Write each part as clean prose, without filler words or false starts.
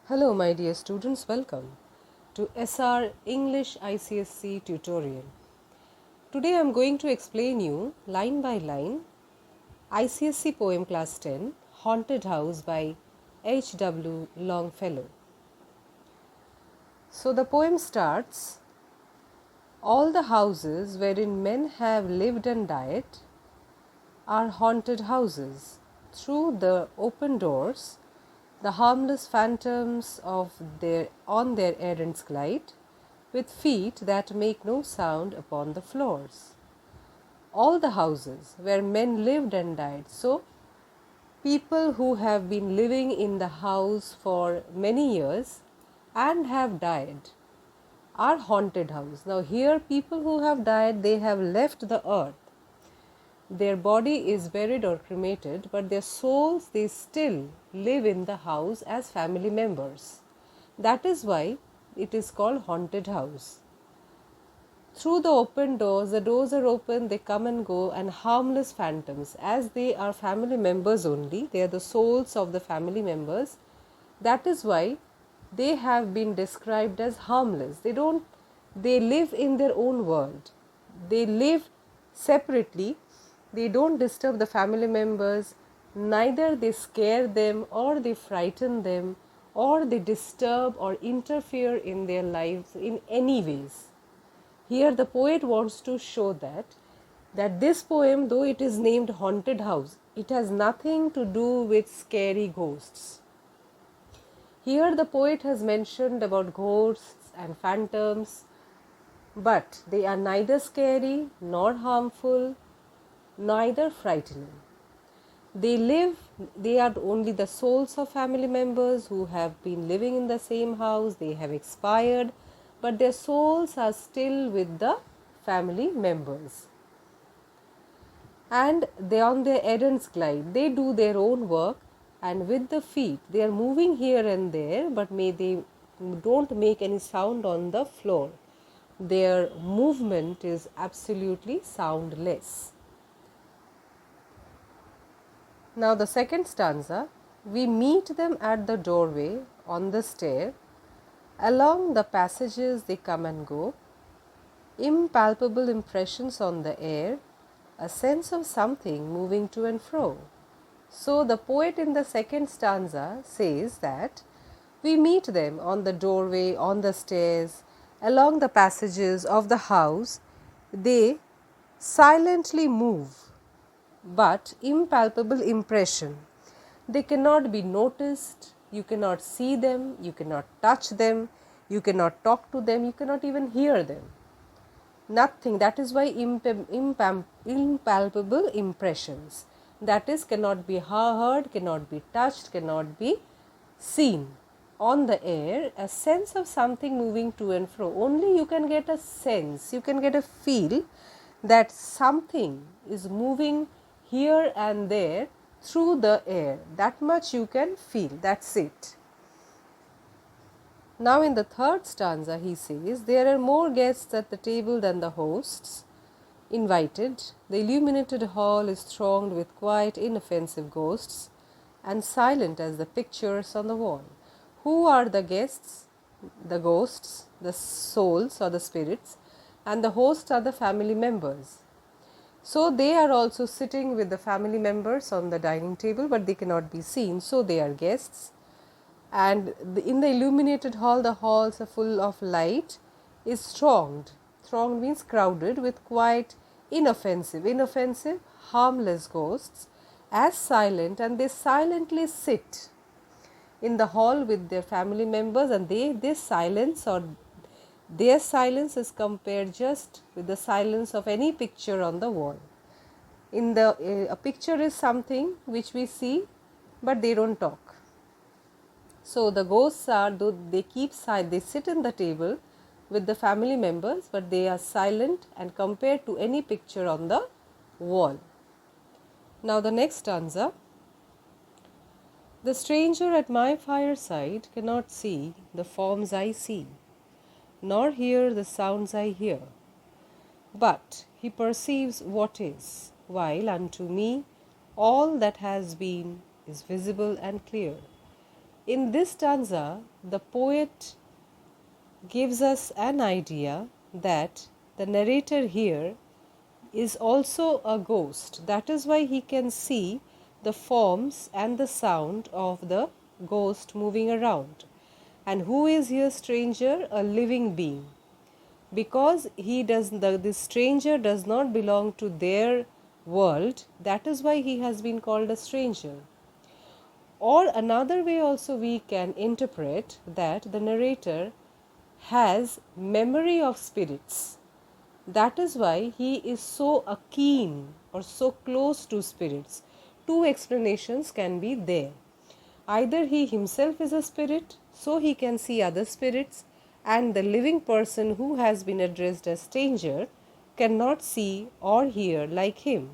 Hello my dear students, welcome to SR English ICSE tutorial. Today I am going to explain you line by line ICSE poem class 10 Haunted House by H.W. Longfellow. So the poem starts, all the houses wherein men have lived and died are haunted houses. Through the open doors the harmless phantoms on their errands glide, with feet that make no sound upon the floors. All the houses where men lived and died. So, people who have been living in the house for many years and have died are haunted house. Now, here people who have died, they have left the earth. Their body is buried or cremated, but their souls, they still live in the house as family members. That is why it is called haunted house. Through the open doors, the doors are open, they come and go, and harmless phantoms, as they are family members only, they are the souls of the family members. That is why they have been described as harmless. They live in their own world. They live separately. They don't disturb the family members, neither they scare them or they frighten them or they disturb or interfere in their lives in any ways. Here the poet wants to show that this poem, though it is named Haunted House, it has nothing to do with scary ghosts. Here the poet has mentioned about ghosts and phantoms, but they are neither scary nor harmful, neither frightening. They are only the souls of family members who have been living in the same house, they have expired, but their souls are still with the family members. And they on their errands glide, they do their own work, and with the feet they are moving here and there, but they don't make any sound on the floor. Their movement is absolutely soundless. Now the second stanza, we meet them at the doorway, on the stair, along the passages they come and go, impalpable impressions on the air, a sense of something moving to and fro. So the poet in the second stanza says that we meet them on the doorway, on the stairs, along the passages of the house, they silently move, but impalpable impression. They cannot be noticed, you cannot see them, you cannot touch them, you cannot talk to them, you cannot even hear them. Nothing. That is why impalpable impressions. That is, cannot be heard, cannot be touched, cannot be seen. On the air, a sense of something moving to and fro. Only you can get a sense, you can get a feel that something is moving here and there through the air. That much you can feel, that's it. Now in the third stanza he says, there are more guests at the table than the hosts invited. The illuminated hall is thronged with quiet, inoffensive ghosts and silent as the pictures on the wall. Who are the guests? The ghosts, the souls or the spirits, and the hosts are the family members. So they are also sitting with the family members on the dining table, but they cannot be seen, so they are guests. And in the illuminated hall, the halls are full of light, is thronged. Thronged means crowded with quite inoffensive, harmless ghosts, as silent, and they silently sit in the hall with their family members, and this silence or their silence is compared just with the silence of any picture on the wall. A picture is something which we see, but they don't talk. So the ghosts are, though they sit in the table with the family members, but they are silent and compared to any picture on the wall. Now the next stanza. The stranger at my fireside cannot see the forms I see, nor hear the sounds I hear, but he perceives what is, while unto me all that has been is visible and clear. In this stanza, the poet gives us an idea that the narrator here is also a ghost. That is why he can see the forms and the sound of the ghost moving around. And who is here stranger? A living being. Because this stranger does not belong to their world, that is why he has been called a stranger. Or another way also we can interpret that the narrator has memory of spirits. That is why he is so keen or so close to spirits. Two explanations can be there. Either he himself is a spirit, so he can see other spirits, and the living person who has been addressed as stranger cannot see or hear like him.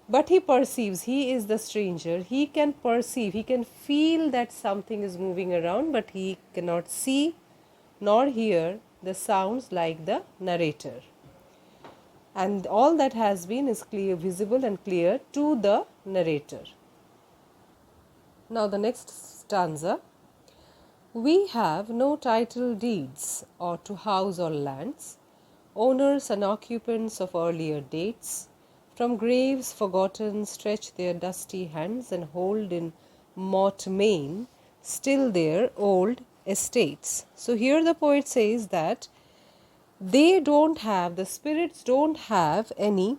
But he perceives, he is the stranger, he can perceive, he can feel that something is moving around, but he cannot see nor hear the sounds like the narrator. And all that has been is clear, visible and clear to the narrator. Now the next stanza. We have no title deeds or to house or lands, owners and occupants of earlier dates, from graves forgotten stretch their dusty hands and hold in mortmain still their old estates. So here the poet says that the spirits don't have any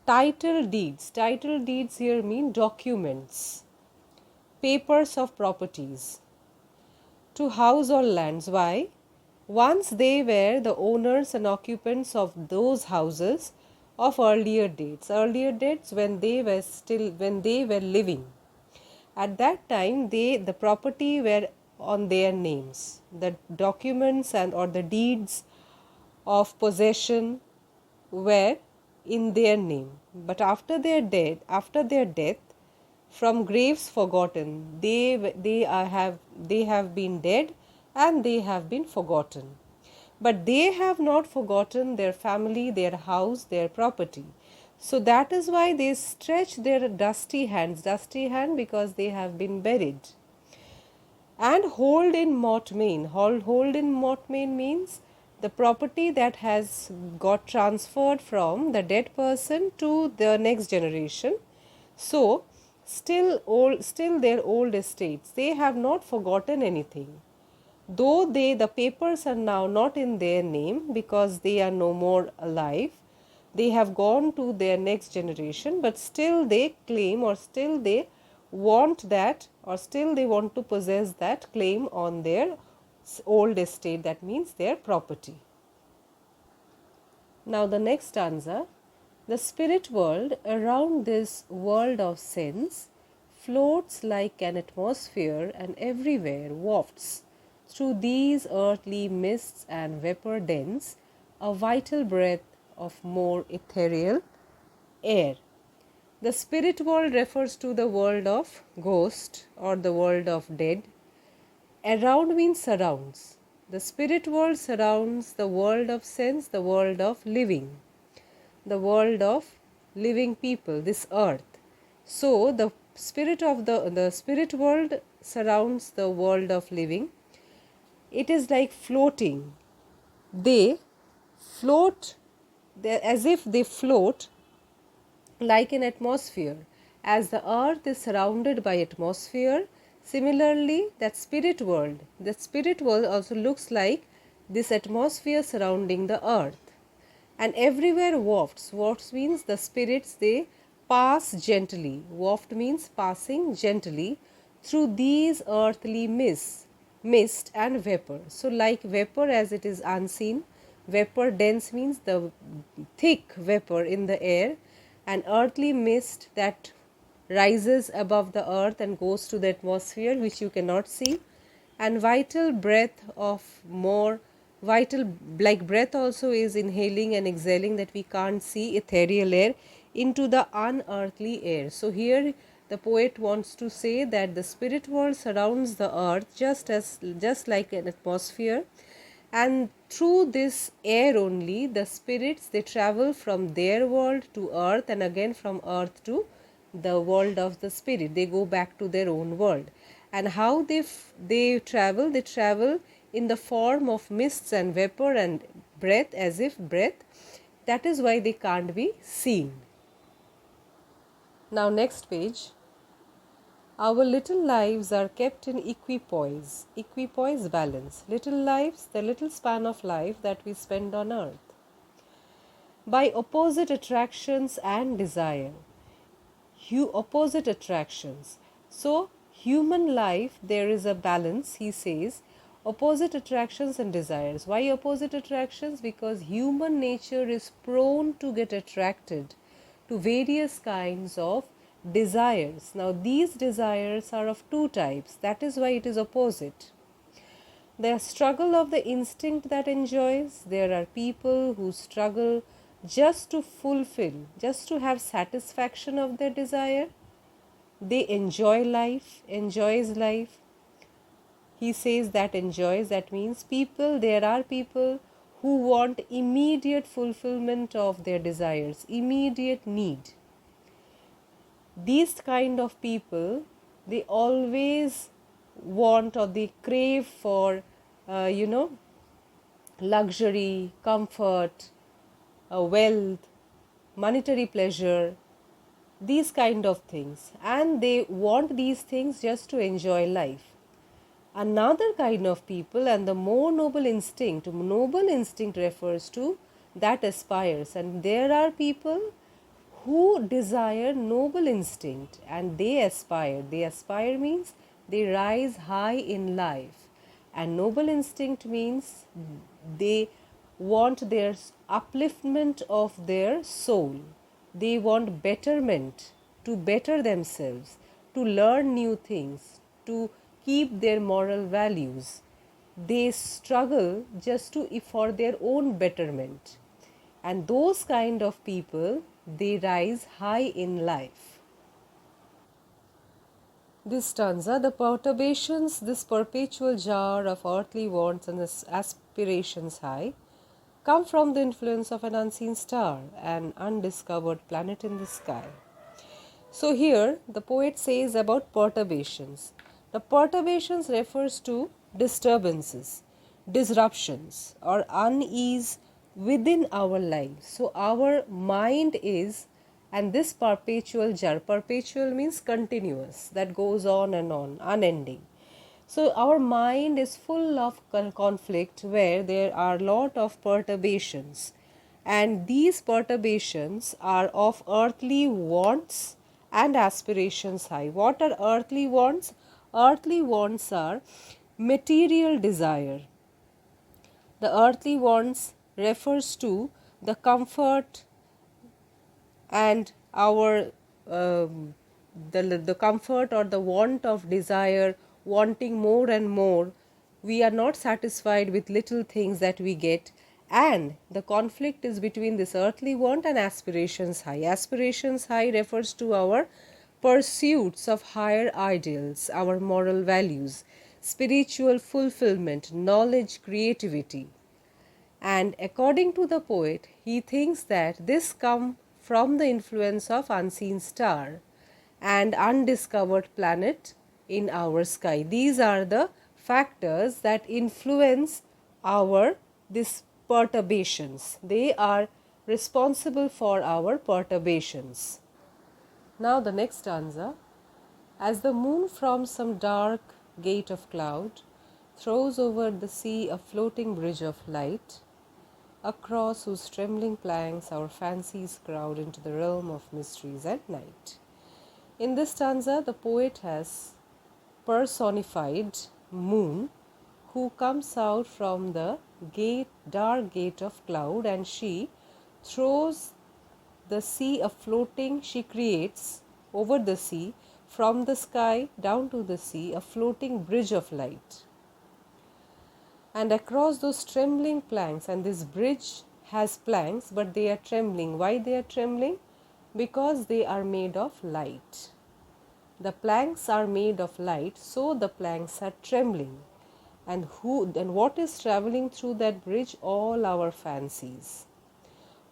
title deeds. Title deeds here mean documents, papers of properties to house or lands. Why? Once they were the owners and occupants of those houses of earlier dates when they were living. At that time the property were on their names. The documents and or the deeds of possession were in their name. But after their death, from graves forgotten, they have been dead and they have been forgotten. But they have not forgotten their family, their house, their property. So that is why they stretch their dusty hand because they have been buried. And hold in mortmain. Hold in mortmain means the property that has got transferred from the dead person to the next generation. So still their old estates. They have not forgotten anything. Though the papers are now not in their name because they are no more alive, they have gone to their next generation, but still they claim or still they want that or still they want to possess that claim on their old estate, that means their property. Now the next stanza. The spirit world around this world of sense floats like an atmosphere and everywhere wafts through these earthly mists and vapor dens a vital breath of more ethereal air. The spirit world refers to the world of ghost or the world of dead. Around means surrounds. The spirit world surrounds the world of sense, the world of living, the world of living people, this earth. So the spirit of the spirit world surrounds the world of living. It is like floating. They float as if they float like an atmosphere. As the earth is surrounded by atmosphere, similarly the spirit world also looks like this atmosphere surrounding the earth. And everywhere wafts. Wafts means the spirits, they pass gently. Waft means passing gently through these earthly mist and vapor. So like vapor as it is unseen, vapor dense means the thick vapor in the air, and earthly mist that rises above the earth and goes to the atmosphere which you cannot see, and vital breath of more vital, like breath also is inhaling and exhaling that we can't see, ethereal air into the unearthly air. So here the poet wants to say that the spirit world surrounds the earth just like an atmosphere, and through this air only the spirits, they travel from their world to earth and again from earth to the world of the spirit. They go back to their own world. And how they travel? They travel in the form of mists and vapor and breath, as if breath. That is why they can't be seen. Now next page. Our little lives are kept in equipoise. Equipoise, balance. Little lives, the little span of life that we spend on earth. By opposite attractions and desire. Opposite attractions. So, human life, there is a balance, he says, opposite attractions and desires. Why opposite attractions? Because human nature is prone to get attracted to various kinds of desires. Now, these desires are of two types. That is why it is opposite. The struggle of the instinct that enjoys. There are people who struggle just to fulfill, just to have satisfaction of their desire. They enjoy life, enjoys life. He says that enjoys, that means there are people who want immediate fulfillment of their desires, immediate need. These kind of people, they always want or they crave for, luxury, comfort, wealth, monetary pleasure, these kind of things, and they want these things just to enjoy life. Another kind of people, and the more noble instinct refers to that aspires, and there are people who desire noble instinct and they aspire means they rise high in life, and noble instinct means they want their upliftment of their soul. They want betterment, to better themselves, to learn new things, to keep their moral values. They struggle just for their own betterment. And those kind of people, they rise high in life. This stanza, the perturbations, this perpetual jar of earthly wants and aspirations high, come from the influence of an unseen star, an undiscovered planet in the sky. So here the poet says about perturbations. The perturbations refers to disturbances, disruptions or unease within our lives. So our mind is, and this perpetual jar, perpetual means continuous, that goes on and on, unending. So our mind is full of conflict where there are a lot of perturbations, and these perturbations are of earthly wants and aspirations high. What are earthly wants? Earthly wants are material desire. The earthly wants refers to the comfort and our the comfort or the want of desire, wanting more and more. We are not satisfied with little things that we get, and the conflict is between this earthly want and aspirations high. Aspirations high refers to our pursuits of higher ideals, our moral values, spiritual fulfillment, knowledge, creativity. And according to the poet, he thinks that this comes from the influence of unseen star and undiscovered planet in our sky. These are the factors that influence our this perturbations. They are responsible for our perturbations. Now the next stanza. As the moon from some dark gate of cloud throws over the sea a floating bridge of light, across whose trembling planks our fancies crowd into the realm of mysteries and night. In this stanza, the poet has personified moon, who comes out from the dark gate of cloud, and she throws the sea a floating, she creates over the sea, from the sky down to the sea, a floating bridge of light. And across those trembling planks, and this bridge has planks, but they are trembling. Why they are trembling? Because they are made of light. The planks are made of light, so the planks are trembling. And what is traveling through that bridge? All our fancies,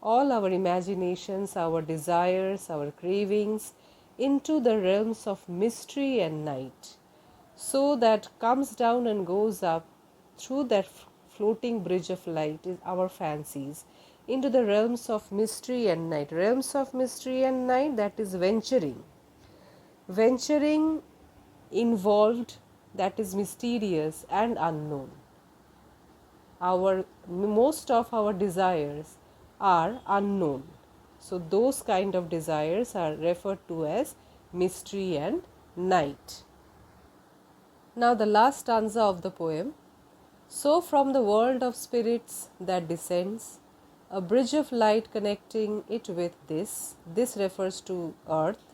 all our imaginations, our desires, our cravings, into the realms of mystery and night. so that comes down and goes up through that floating bridge of light is our fancies into the realms of mystery and night. Realms of mystery and night, that is venturing. Venturing involved, that is mysterious and unknown. Most of our desires are unknown. So those kind of desires are referred to as mystery and night. Now the last stanza of the poem. So from the world of spirits that descends, a bridge of light connecting it with this refers to earth.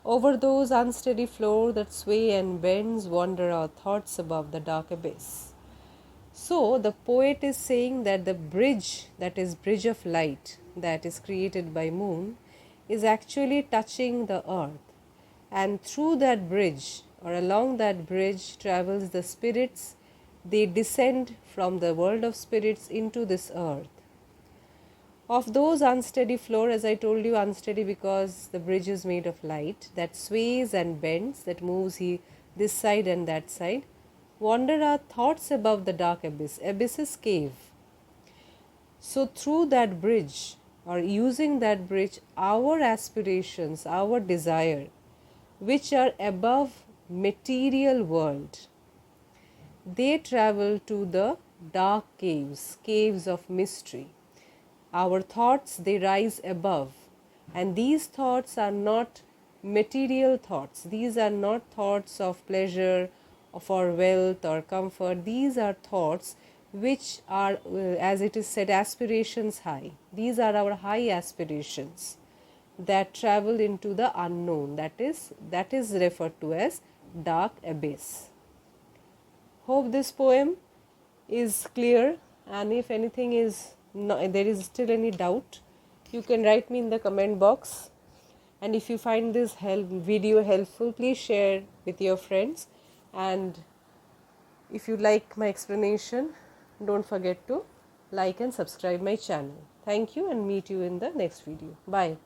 Over those unsteady floor that sway and bends, wander our thoughts above the dark abyss. So the poet is saying that the bridge, that is bridge of light, that is created by moon, is actually touching the earth. And through that bridge, or along that bridge, travels the spirits. They descend from the world of spirits into this earth. Of those unsteady floor, as I told you, unsteady because the bridge is made of light, that sways and bends, that moves this side and that side, wander our thoughts above the dark abyss. Abyss is cave. So through that bridge, or using that bridge, our aspirations, our desire, which are above material world, they travel to the dark caves, caves of mystery. Our thoughts, they rise above, and these thoughts are not material thoughts. These are not thoughts of pleasure, for wealth or comfort. These are thoughts which are, as it is said, aspirations high. These are our high aspirations that travel into the unknown. That is referred to as dark abyss. Hope this poem is clear, and if anything is there is still any doubt, you can write me in the comment box. And if you find this video helpful, please share with your friends. And if you like my explanation, don't forget to like and subscribe my channel. Thank you, and meet you in the next video. Bye.